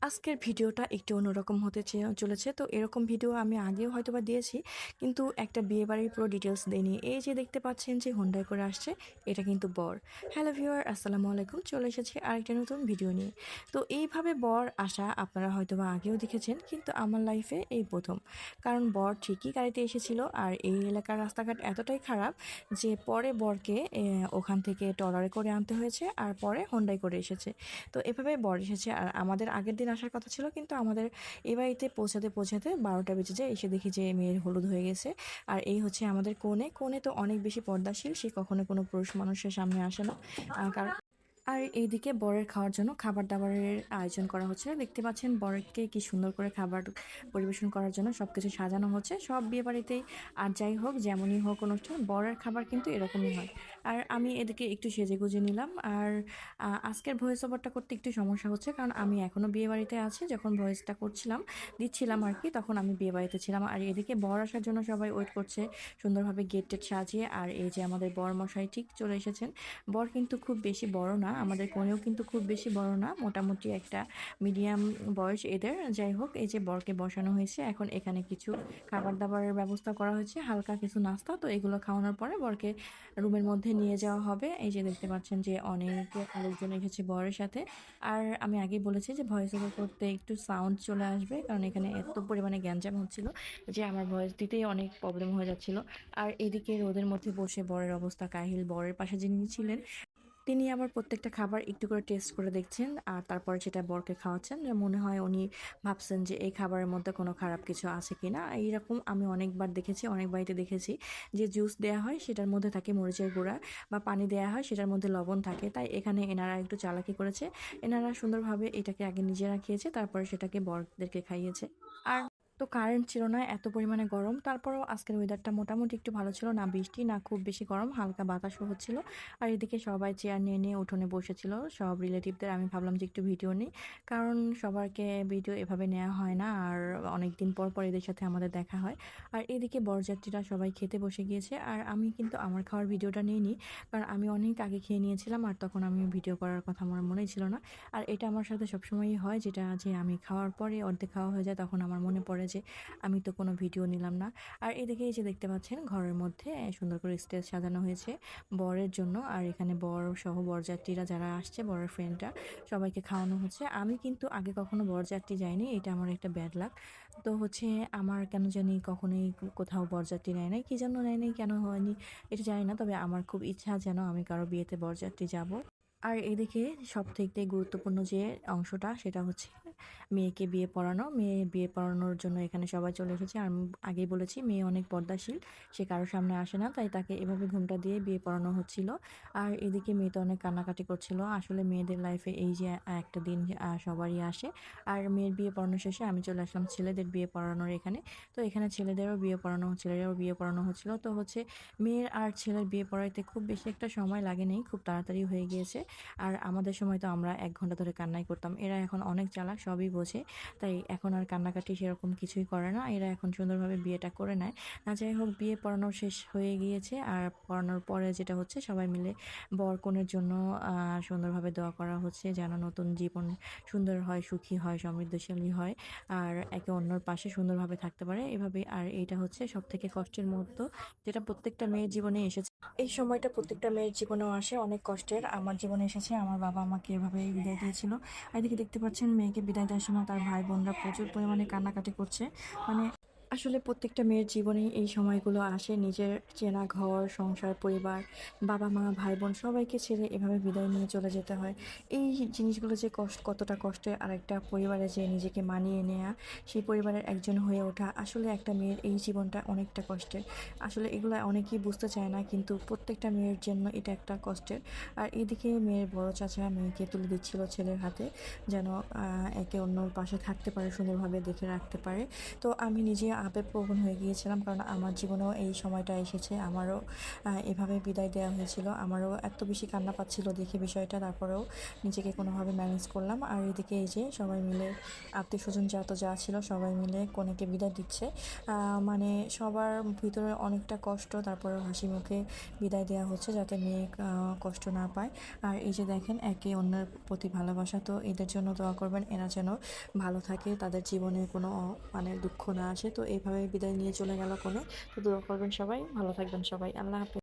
আজকের ভিডিওটা একটু অন্যরকম হতে চলেছে। তো এরকম ভিডিও আমি আগেও হয়তোবা দিয়েছি। কিন্তু একটা বিয়েবাড়ির পুরো ডিটেইলস দেইনি। এই যে দেখতে পাচ্ছেন যে হুন্ডাই করে আসছে, এটা কিন্তু বর। হ্যালো ভিউয়ার, আসসালামু আলাইকুম। চলে এসেছি আরেকটা নতুন ভিডিও নিয়ে। তো এইভাবে বর আসা আপনারা হয়তোবা আগেও দেখেছেন, কিন্তু আমার লাইফে এই ১ম। কারণ বর ঠিকই গাড়িতে এসেছিল, আর এই এলাকার রাস্তাঘাট এতটাই খারাপ যে পরে বরকে ওখান থেকে ট্রলারে করে আনতে হয়েছে, আর পরে হুন্ডাই করে এসেছে। তো এভাবে বর এসেছে, আর আমাদের আগের দিন আসার কথা ছিল, কিন্তু আমাদের এ বাড়িতে পৌঁছাতে পৌঁছাতে ১২টা বেজে যায়। এসে দেখি যে মেয়ের হলুদ হয়ে গেছে। আর এই হচ্ছে আমাদের কনে। কনে তো অনেক বেশি পর্দাশীল, সে কখনো কোনো পুরুষ মানুষের সামনে আসে না। কারণ আর এইদিকে বরের খাওয়ার জন্য খাবার-দাবারের আয়োজন করা হচ্ছে। দেখতে পাচ্ছেন বরকে কি সুন্দর করে খাবার পরিবেশন করার জন্য সবকিছু সাজানো হচ্ছে। সব বিয়েবাড়িতেই আর যাই হোক, যেমনই হোক অনুষ্ঠান, বরের খাবার কিন্তু এরকমই হয়। আর আমি এদিকে একটু সেজেগুজে নিলাম। আর আজকের ভয়েস ওভারটা করতে একটু সমস্যা হচ্ছে, কারণ আমি এখনও বিয়েবাড়িতে আছি। যখন ভয়েসটা দিচ্ছিলাম আরকি, তখন আমি বিয়েবাড়িতে ছিলাম। আর এদিকে বর আসার জন্য সবাই ওয়েট করছে সুন্দরভাবে গেট-টেট সাজিয়ে। আর এই যে আমাদের বরমশাই ঠিক চলে এসেছেন। বর কিন্তু খুব বেশি বড় না, আমাদের কনেও কিন্তু খুব বেশি বড় না, মোটামুটি একটা মিডিয়াম বয়স এদের। যাই হোক, এই যে বরকে বসানো হয়েছে, এখন এখানে কিছু খাবার দাবারের ব্যবস্থা করা হয়েছে, হালকা কিছু নাস্তা। তো এগুলো খাওয়ানোর পরে বরকে রুমের মধ্যে নিয়ে যাওয়া হবে। এই যে দেখতে পাচ্ছেন যে অনেক লোকজন এসেছে বরের সাথে। আর আমি আগেই বলেছি যে ভয়েস ওভার করতে একটু সাউন্ড চলে আসবে, কারণ এখানে এত পরিমাণে গ্যাঞ্জাম হচ্ছিল যে আমার ভয়েস দিতেই অনেক প্রবলেম হয়ে যাচ্ছিল। আর এদিকে রোদের মধ্যে বসে বরের অবস্থা কাহিল। বরের পাশে যিনি ছিলেন, তিনি আবার প্রত্যেকটা খাবার একটু করে টেস্ট করে দেখছেন, আর তারপরে সেটা বরকে খাওয়াচ্ছেন। যে মনে হয় উনি ভাবছেন যে এই খাবারের মধ্যে কোনো খারাপ কিছু আছে কিনা। এইরকম আমি অনেকবার দেখেছি, অনেক বাড়িতে দেখেছি যে জুস দেয়া হয় সেটার মধ্যে থাকে মরিচের গুঁড়া, বা পানি দেয়া হয় সেটার মধ্যে লবণ থাকে। তাই এখানে এনারা একটু চালাকি করেছে। এনারা সুন্দরভাবে এটাকে আগে নিজেরা খেয়েছে, তারপরে সেটাকে বরদেরকে খাইয়েছে। আর তো কারেন্ট ছিল না, এত পরিমাণে গরম। তারপরেও আজকের ওয়েদারটা মোটামুটি একটু ভালো ছিল, না বৃষ্টি না খুব বেশি গরম, হালকা বাতাসও হচ্ছিল। আর এদিকে সবাই চেয়ার নিয়ে নিয়ে উঠোনে বসেছিল, সব রিলেটিভদের। আমি ভাবলাম যে একটু ভিডিও নিই, কারণ সবাইকে ভিডিও এভাবে নেওয়া হয় না, আর অনেক দিন পর পর এদের সাথে আমাদের দেখা হয়। আর এদিকে বরযাত্রীরা সবাই খেতে বসে গিয়েছে, আর আমি কিন্তু আমার খাওয়ার ভিডিওটা নিইনি, কারণ আমি অনেক আগে খেয়ে নিয়েছিলাম, আর তখন আমি ভিডিও করার কথা আমার মনেই ছিল না। আর এটা আমার সাথে সবসময়ই হয়, যেটা যে আমি খাওয়ার পরে অর্ধেক খাওয়া হয়ে যায়, তখন আমার মনে পড়ে যে আমি তো কোনো ভিডিও নিলাম না। আর এদিকে এই যে দেখতে পাচ্ছেন ঘরের মধ্যে সুন্দর করে স্টেজ সাজানো হয়েছে বরের জন্য। আর এখানে বর সহ বরযাত্রীরা যারা আসছে, বরের ফ্রেন্ডরা, সবাইকে খাওয়ানো হচ্ছে। আমি কিন্তু আগে কখনো বরযাত্রী যাইনি, এটা আমার একটা ব্যাড লাক। তো হচ্ছে আমার কেন জানি কখনোই কোথাও বরযাত্রী নেয় নাই, কি জন্য নেয় নাই, কেন হয়নি এটা জানি না। তবে আমার খুব ইচ্ছা যেন আমি কারো বিয়েতে বরযাত্রী যাব। আর এদিকে সবথেকে গুরুত্বপূর্ণ যে অংশটা, সেটা হচ্ছে মেয়েকে বিয়ে পড়ানো। মেয়ে বিয়ে পড়ানোর জন্য এখানে সবাই চলে এসেছে। আর আমি আগেই বলেছি মেয়ে অনেক পর্দাশীল, সে কারোর সামনে আসে না, তাই তাকে এভাবে ঘুমটা দিয়ে বিয়ে পড়ানো হচ্ছিল। আর এদিকে মেয়ে তো অনেক কান্নাকাটি করছিল। আসলে মেয়েদের লাইফে এই যে একটা দিন সবারই আসে। আর মেয়ের বিয়ে পড়ানো শেষে আমি চলে আসলাম ছেলেদের বিয়ে পড়ানোর এখানে। তো এখানে ছেলেদেরও বিয়ে পড়ানো হচ্ছিল। তো হচ্ছে মেয়ের আর ছেলের বিয়ে পড়াইতে খুব বেশি একটা সময় লাগেনি, খুব তাড়াতাড়ি হয়ে গিয়েছে। আর আমাদের সময় তো আমরা ১ ঘন্টা ধরে কান্নাই করতাম। এরা এখন অনেক চালাক, সবই বোঝে। তাই এখন আর কান্নাকাটি সেরকম কিছুই করে না। এরা এখন সুন্দরভাবে বিয়েটা করে নেয়। যাই হোক, বিয়ে পড়ানো শেষ হয়ে গিয়েছে। আর পড়ানোর পরে যেটা হচ্ছে, সবাই মিলে বর-কনের জন্য সুন্দরভাবে দোয়া করা হচ্ছে, যেন নতুন জীবন সুন্দর হয়, সুখী হয়, সমৃদ্ধশালী হয়। আর একে অন্যর পাশে সুন্দরভাবে থাকতে পারে এভাবেই। আর এইটা হচ্ছে সবথেকে কষ্টের মুহূর্ত, যেটা প্রত্যেকটা মেয়ের জীবনে এসেছে। এই সময়টা প্রত্যেকটা মেয়ের জীবনেও আসে, অনেক কষ্টের। আমার জীবনে এসেছে, আমার বাবা আমাকে এভাবেই বিদায় দিয়েছিল। আর এদিকে দেখতে পাচ্ছেন মেয়েকে বিদায় দেওয়ার সময় তার ভাই বোনরা প্রচুর পরিমাণে কান্নাকাটি করছে। মানে আসলে প্রত্যেকটা মেয়ের জীবনেই এই সময়গুলো আসে, নিজের চেনা ঘর, সংসার, পরিবার, বাবা মা, ভাই বোন সবাইকে ছেড়ে এভাবে বিদায় নিয়ে চলে যেতে হয়। এই জিনিসগুলো যে কতটা কষ্টের, আর একটা পরিবারে যে নিজেকে মানিয়ে নেয়া, সেই পরিবারের একজন হয়ে ওঠা, আসলে একটা মেয়ের এই জীবনটা অনেকটা কষ্টের। আসলে এগুলো অনেকেই বুঝতে চায় না, কিন্তু প্রত্যেকটা মেয়ের জন্য এটা একটা কষ্টের। আর এদিকে মেয়ের বড় চাচা মেয়েকে তুলে দিচ্ছিল ছেলের হাতে, যেন একে অন্যর পাশে থাকতে পারে, সুন্দরভাবে দেখে রাখতে পারে। তো আমি নিজে আবেগপ্রবণ হয়ে গিয়েছিলাম, কারণ আমার জীবনেও এই সময়টা এসেছে, আমারও এভাবে বিদায় দেওয়া হয়েছিল। আমারও এত বেশি কান্না পাচ্ছিল দেখে বিষয়টা, তারপরেও নিজেকে কোনোভাবে ম্যানেজ করলাম। আর এদিকে এই যে সবাই মিলে, আত্মীয় স্বজন যা ছিল সবাই মিলে কনেকে বিদায় দিচ্ছে। মানে সবার ভিতরে অনেকটা কষ্ট, তারপরে হাসি মুখে বিদায় দেওয়া হচ্ছে যাতে মেয়ে কষ্ট না পায়। আর এই যে দেখেন একে অন্যের প্রতি ভালোবাসা, তো এদের জন্য দোয়া করবেন, এরা যেন ভালো থাকে, তাদের জীবনে কোনো মানে দুঃখ না আসে। তো এইভাবে বিদায় নিয়ে চলে গেল কোণে। তো দোয়া করবেন সবাই, ভালো থাকবেন সবাই, আল্লাহ হাফেজ।